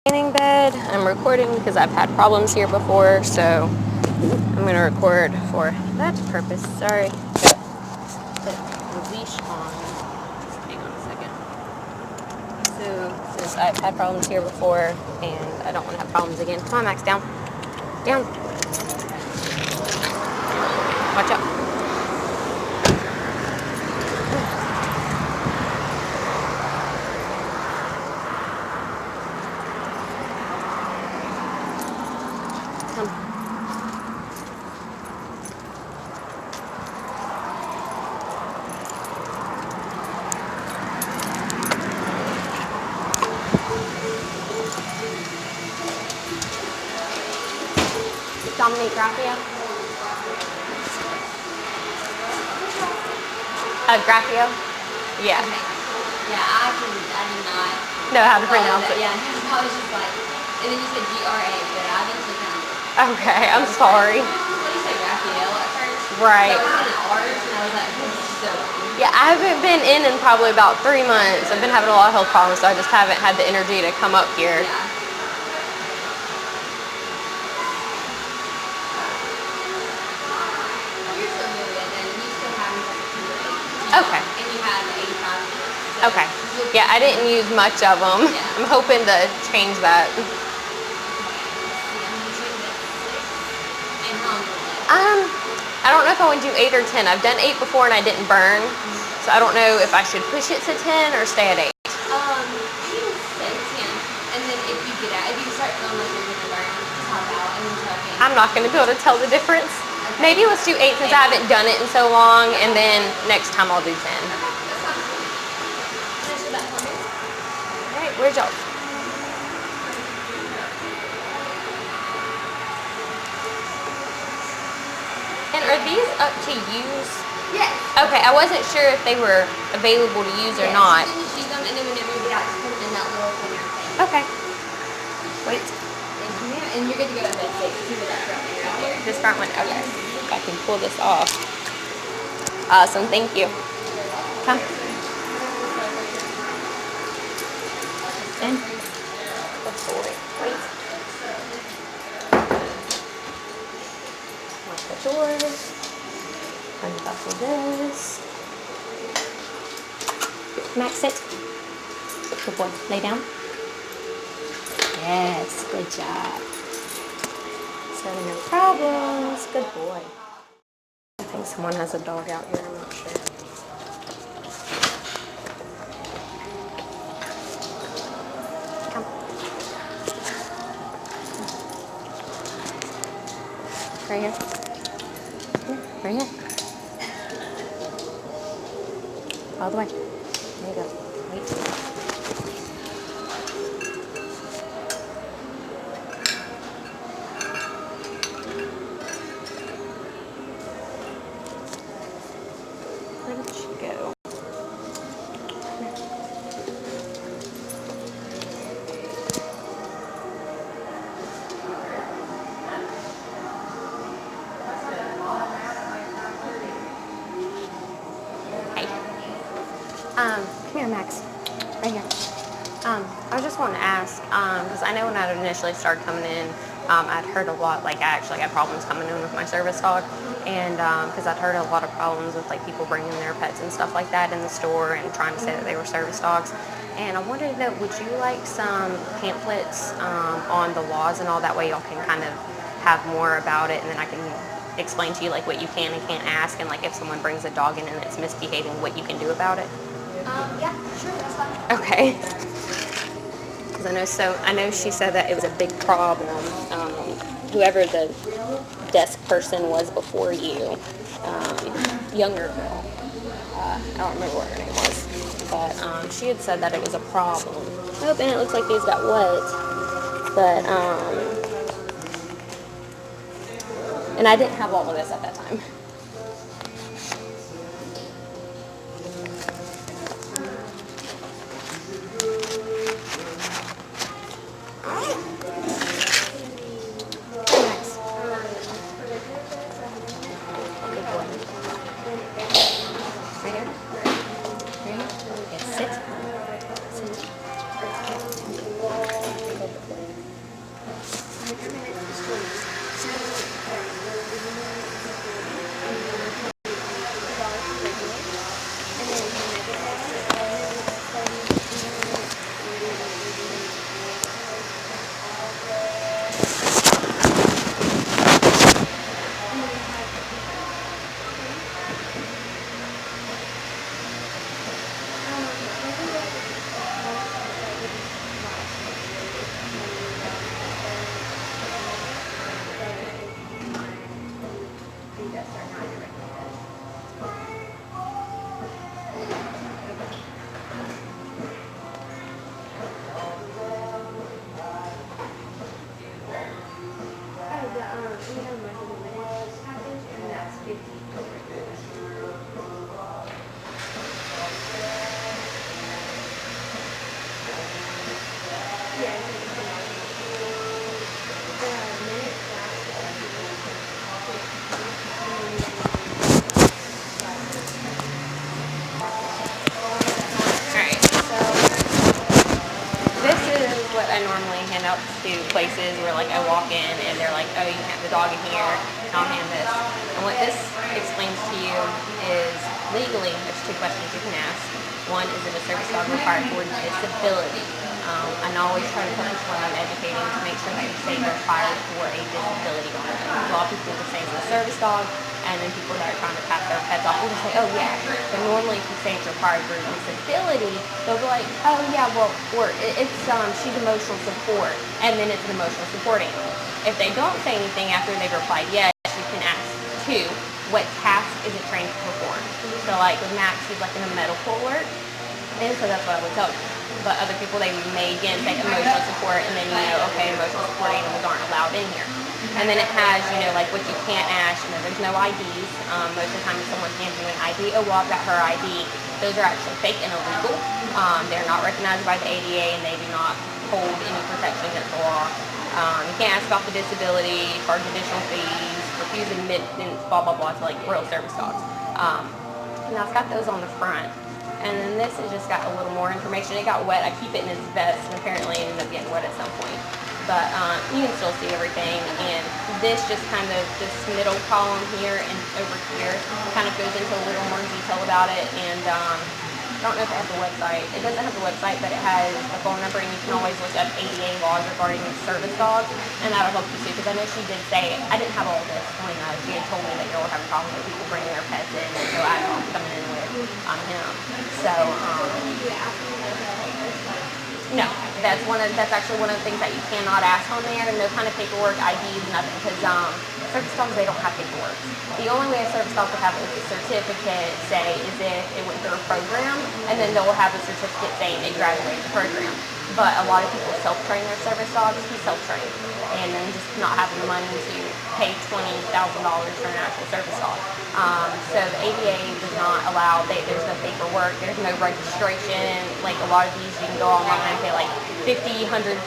Training bed. I'm recording because I've had problems here before, so I'm going to record for that purpose. Sorry. Put the leash on. Hang on a second. So, since I've had problems here before and I don't want to have problems again. Come on, Max, down. Down. Watch out. Come. Dominique Graffio? Graffio? Yeah. Okay. Yeah, I did not Know how to pronounce it. Yeah, I was just like, and then you said G-R-A, but I eventually found it. Okay, I'm sorry. What do you say, Raphael at first? Right. So I was in R's, and I was like, this is so weird. Yeah, I haven't been in probably about 3 months. I've been having a lot of health problems, so I just haven't had the energy to come up here. Yeah. You're still doing it, and you still have me Okay. And you had the 85. So Okay. Yeah, I didn't use much of them. Yeah. I'm hoping to change that. And how long was it? I don't know if I want to do 8 or 10. I've done 8 before and I didn't burn, so I don't know if I should push it to 10 or stay at 8. You can say 10, and then if you get out, if you start feeling like you're gonna burn, just hop out and then tell me. I'm not going to be able to tell the difference. Okay. Maybe let's do 8 since I haven't done it in so long, and then next time I'll do 10. Okay, that sounds good. Finish that for me. All right, where's y'all? And are these up to use? Yes. Okay, I wasn't sure if they were available to use or not. You just use them, and then whenever you get out, just put them in that little cleaner thing. Okay. Wait. Thank you, ma'am. And you're good to go to bed safe. See where that front one right there. This front one? Okay. If I can pull this off. Awesome, thank you. Come. In. Good boy. Wait. Lock the doors. Unbuckle this. Max, sit. Good boy. Lay down. Yes, good job. So no problems. Good boy. I think someone has a dog out here. I'm not sure. Come. Right here. Here. Right here. All the way. There you go. Wait. Where did she go? Hey. Come here, Max. Right here. I was just wanting to ask, because I know when I initially started coming in, I'd heard a lot, like I actually had problems coming in with my service dog, and because I'd heard a lot of problems with like people bringing their pets and stuff like that in the store and trying to say that they were service dogs. And I wanted to know, would you like some pamphlets on the laws and all that way y'all can kind of have more about it, and then I can explain to you like what you can and can't ask, and like if someone brings a dog in and it's misbehaving, what you can do about it? Yeah, sure, that's fine. Okay. Because I know she said that it was a big problem. Whoever the desk person was before you, younger girl. I don't remember what her name was, but she had said that it was a problem. Oh, and it looks like these got wet. But and I didn't have all of this at that time. Sit. I normally hand out to places where like I walk in and they're like, oh, you can have the dog in here, and I'll hand this. And what this explains to you is legally, there's two questions you can ask. One, is it a service dog required for disability? And I always try to focus when I'm educating to make sure that you say they're required for a disability on it. A lot of people will say it's a service dog, and then people that are trying to pass their pets off will say, oh yeah. But normally if you say it's required for a disability, they'll be like, oh yeah, well, or it's she's emotional support, and then it's an emotional support animal. If they don't say anything after they've replied yes, you can ask two, what task is it trained to perform? So like with Max, he's like in a medical alert, and so that's what I would tell you. But other people, they may again say emotional support, and then you know, okay, emotional support animals aren't allowed in here. And then it has, you know, like what you can't ask, you know, there's no IDs. Most of the time if someone hands you an ID, oh, well, I've got her ID. Those are actually fake and illegal. They're not recognized by the ADA, and they do not hold any protection against the law. You can't ask about the disability, charge additional fees, refuse admittance, blah, blah, blah, to like real service dogs. Now it's got those on the front. And then this has just got a little more information. It got wet. I keep it in his vest, and apparently it ended up getting wet at some point. But you can still see everything. And this just kind of, this middle column here and over here kind of goes into a little more detail about it. And I don't know if it has a website. It doesn't have a website, but it has a phone number, and you can always look up ADA laws regarding service dogs, and that'll help you too. Because I know she did say, I didn't have all this when she had told me that y'all were having problems with people bringing their pets in, and so I don't know, coming in with on him. So, no, that's actually one of the things that you cannot ask on there. No kind of paperwork, IDs, nothing, because service dogs, they don't have paperwork. The only way a service dog would have a certificate, say, is if it went through a program, and then they'll have a certificate saying they graduated the program. But a lot of people self-train their service dogs. He's self-trained, and then just not having the money to pay $20,000 for an actual service dog. So the ADA does not allow, there's no paperwork, there's no registration. Like a lot of these, you can go online and pay like $50, $150,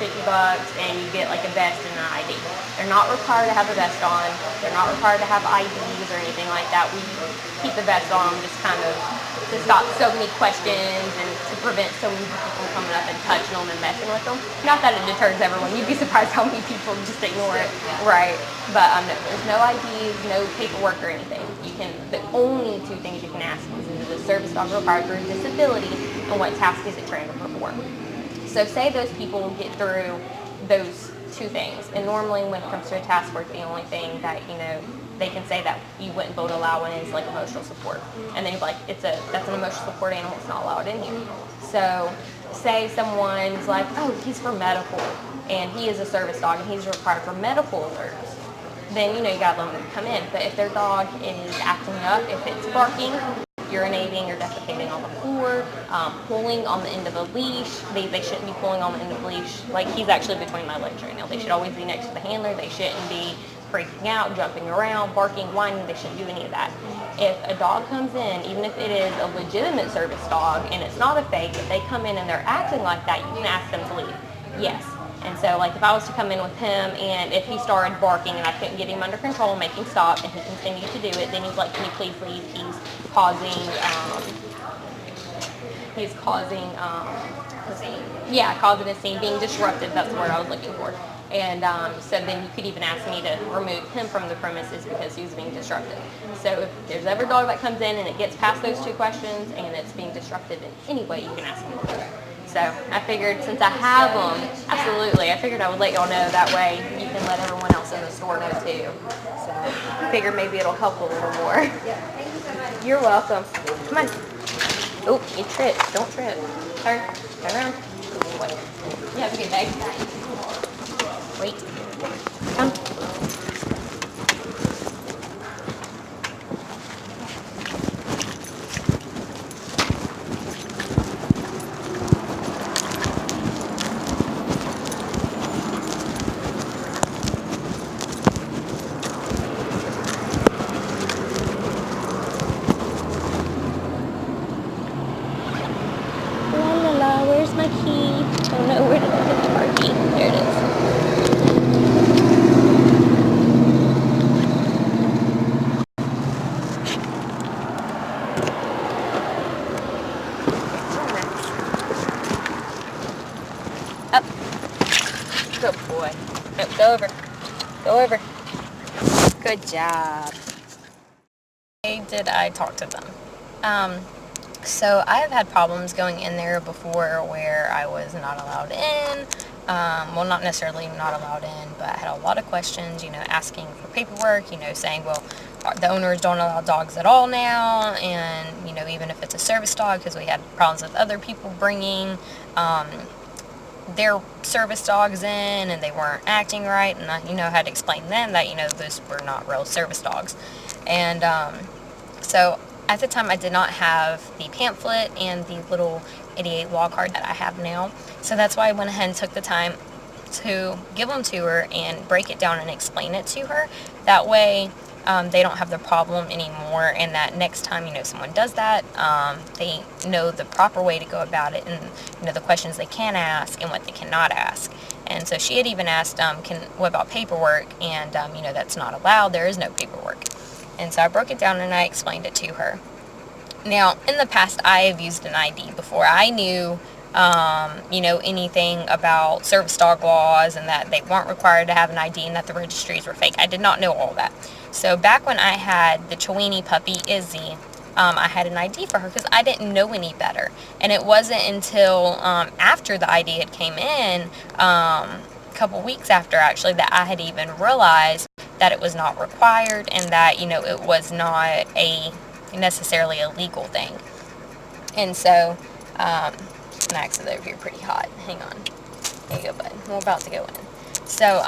and you get like a vest and an ID. They're not required to have a vest on. They're not required to have IDs or anything like that. We keep the vest on just kind of to stop so many questions and to prevent so many people from coming up and touching them and messing with them. Not that it deters everyone. You'd be surprised how many people just ignore it, right? But no, there's no IDs, no paperwork or anything. The only two things you can ask is the service dog required for a disability, and what task is it trained to perform. So say those people get through those two things, and normally when it comes to a task force, the only thing that, you know, they can say that you wouldn't vote allow in is like emotional support. And then you're like, that's an emotional support animal, it's not allowed in here. So say someone's like, oh, he's for medical, and he is a service dog, and he's required for medical alerts. Then, you know, you gotta let them come in. But if their dog is acting up, if it's barking, urinating or defecating on the floor, pulling on the end of a leash, they shouldn't be pulling on the end of a leash. Like, he's actually between my legs right now. They should always be next to the handler. They shouldn't be freaking out, jumping around, barking, whining. They shouldn't do any of that. If a dog comes in, even if it is a legitimate service dog and it's not a fake, if they come in and they're acting like that, you can ask them to leave. Yes. And so, like, if I was to come in with him, and if he started barking and I couldn't get him under control and make him stop, and he continued to do it, then he's like, can you please leave? He's causing a scene, being disruptive. That's the word I was looking for. And so then you could even ask me to remove him from the premises because he was being disruptive. So if there's ever a dog that comes in and it gets past those two questions and it's being disruptive in any way, you can ask me to do it. So I figured, since I have them, absolutely, I figured I would let y'all know. That way you can let everyone else in the store know too. So I figured maybe it'll help a little more. You're welcome. Come on. Oh, you tripped. Don't trip. Turn around. Wait. You have a good day. Wait. Come. Where's my key? Oh no, where did I put the car key? There it is. Good boy. Nope, go over. Go over. Good job. Why did I talk to them? So I have had problems going in there before where I was not allowed in. Well, not necessarily not allowed in, but I had a lot of questions, asking for paperwork, saying, well, the owners don't allow dogs at all now, and, even if it's a service dog, because we had problems with other people bringing their service dogs in, and they weren't acting right, and I, had to explain to them that, those were not real service dogs. And so at the time, I did not have the pamphlet and the little 88 law card that I have now. So that's why I went ahead and took the time to give them to her and break it down and explain it to her. That way, they don't have the problem anymore, and that next time, someone does that, they know the proper way to go about it, and, the questions they can ask and what they cannot ask. And so she had even asked, what about paperwork? And, that's not allowed. There is no paperwork. And so I broke it down and I explained it to her. Now, in the past, I have used an ID before. I knew, anything about service dog laws and that they weren't required to have an ID and that the registries were fake. I did not know all that. So back when I had the Chiweenie puppy, Izzy, I had an ID for her because I didn't know any better. And it wasn't until after the ID had came in, a couple weeks after actually, that I had even realized that it was not required and that, it was not necessarily a legal thing. And so, Max is over here pretty hot. Hang on. There you go, bud. We're about to go in. So,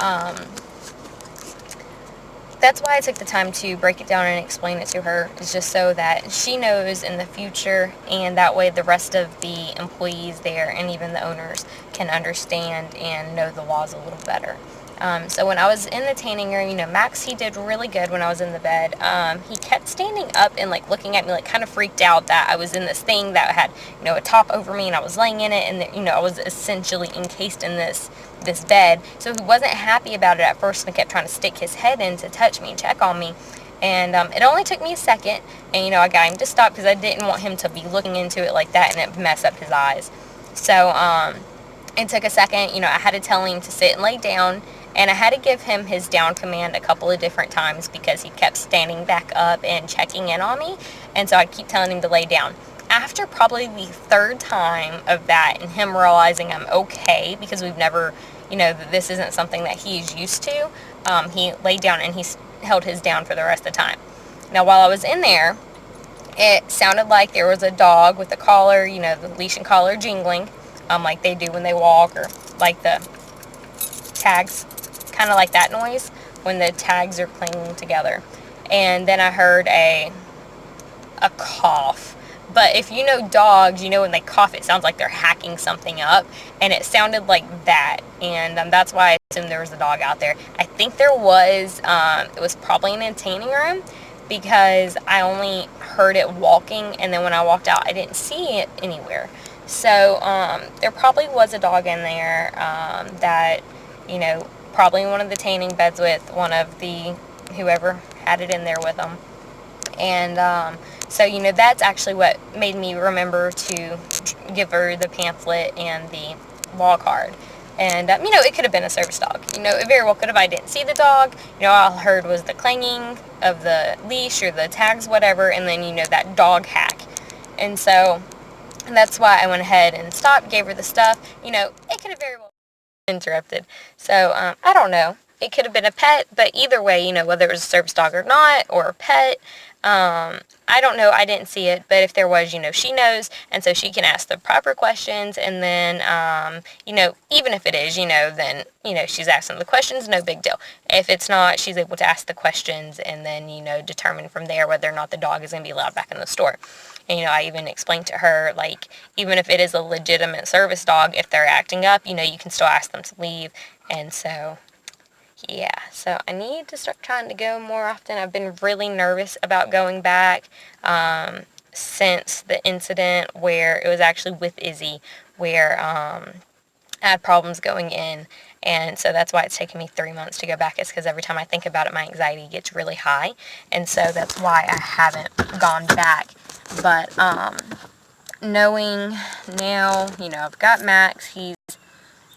that's why I took the time to break it down and explain it to her, is just so that she knows in the future, and that way the rest of the employees there and even the owners can understand and know the laws a little better. So when I was in the tanning room, Max, he did really good when I was in the bed. He kept standing up and looking at me, kind of freaked out that I was in this thing that had, a top over me, and I was laying in it, and I was essentially encased in this bed. So he wasn't happy about it at first and kept trying to stick his head in to touch me and check on me. And it only took me a second, and I got him to stop because I didn't want him to be looking into it like that and it mess up his eyes. So it took a second. I had to tell him to sit and lay down. And I had to give him his down command a couple of different times because he kept standing back up and checking in on me. And so I'd keep telling him to lay down. After probably the third time of that and him realizing I'm okay because we've never, this isn't something that he's used to, he laid down and he held his down for the rest of the time. Now, while I was in there, it sounded like there was a dog with a collar, the leash and collar jingling, like they do when they walk, or like the tags, kind of like that noise when the tags are clinging together. And then I heard a cough. But if you know dogs, when they cough, it sounds like they're hacking something up, and it sounded like that. And that's why I assumed there was a dog out there. I think there was. It was probably in a tanning room because I only heard it walking, and then when I walked out, I didn't see it anywhere. So there probably was a dog in there that, probably one of the tanning beds with one of the, whoever had it in there with them. And so, that's actually what made me remember to give her the pamphlet and the law card. And, it could have been a service dog. It very well could have. I didn't see the dog. All I heard was the clanging of the leash or the tags, whatever, and then, that dog hack. And so that's why I went ahead and stopped, gave her the stuff. It could have very well interrupted. So, I don't know. It could have been a pet, but either way, whether it was a service dog or not, or a pet, I don't know. I didn't see it, but if there was, she knows, and so she can ask the proper questions, and then, even if it is, then, she's asking the questions, no big deal. If it's not, she's able to ask the questions, and then, determine from there whether or not the dog is going to be allowed back in the store. And, I even explained to her, even if it is a legitimate service dog, if they're acting up, you can still ask them to leave. And so, yeah, so I need to start trying to go more often. I've been really nervous about going back since the incident where it was actually with Izzy, where I had problems going in. And so that's why it's taken me 3 months to go back, is because every time I think about it, my anxiety gets really high. And so that's why I haven't gone back. But knowing now, I've got Max. He's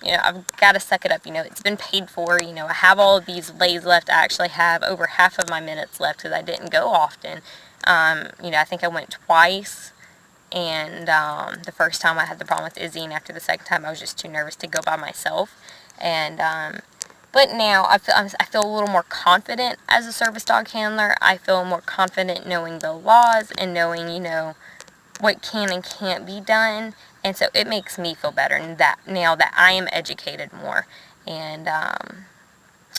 I've got to suck it up. It's been paid for. I have all of these lays left. I actually have over half of my minutes left because I didn't go often. I think I went twice. And the first time I had the problem with Izzy, and after the second time I was just too nervous to go by myself. And but now I feel a little more confident as a service dog handler. I feel more confident knowing the laws and knowing, what can and can't be done. And so it makes me feel better now that I am educated more. And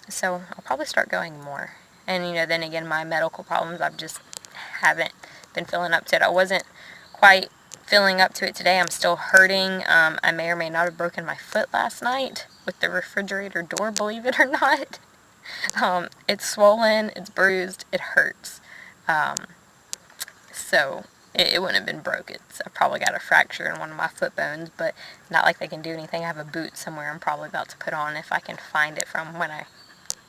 so I'll probably start going more. And, then again, my medical problems, I've just haven't been feeling up to it. I wasn't quite feeling up to it today. I'm still hurting. I may or may not have broken my foot last night with the refrigerator door, believe it or not. It's swollen, it's bruised, it hurts. So it wouldn't have been broke. I probably got a fracture in one of my foot bones, but not like they can do anything. I have a boot somewhere I'm probably about to put on if I can find it from when I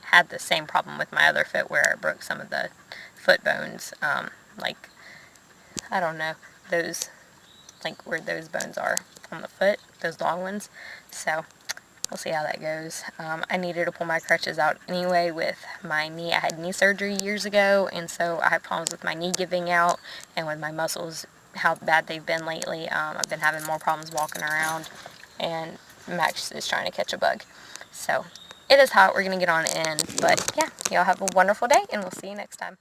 had the same problem with my other foot where I broke some of the foot bones. I don't know, those, like where those bones are on the foot, those long ones. So we'll see how that goes. I needed to pull my crutches out anyway with my knee. I had knee surgery years ago, and so I had problems with my knee giving out and with my muscles, how bad they've been lately. I've been having more problems walking around, and Max is trying to catch a bug. So it is hot. We're going to get on in. But yeah, y'all have a wonderful day, and we'll see you next time.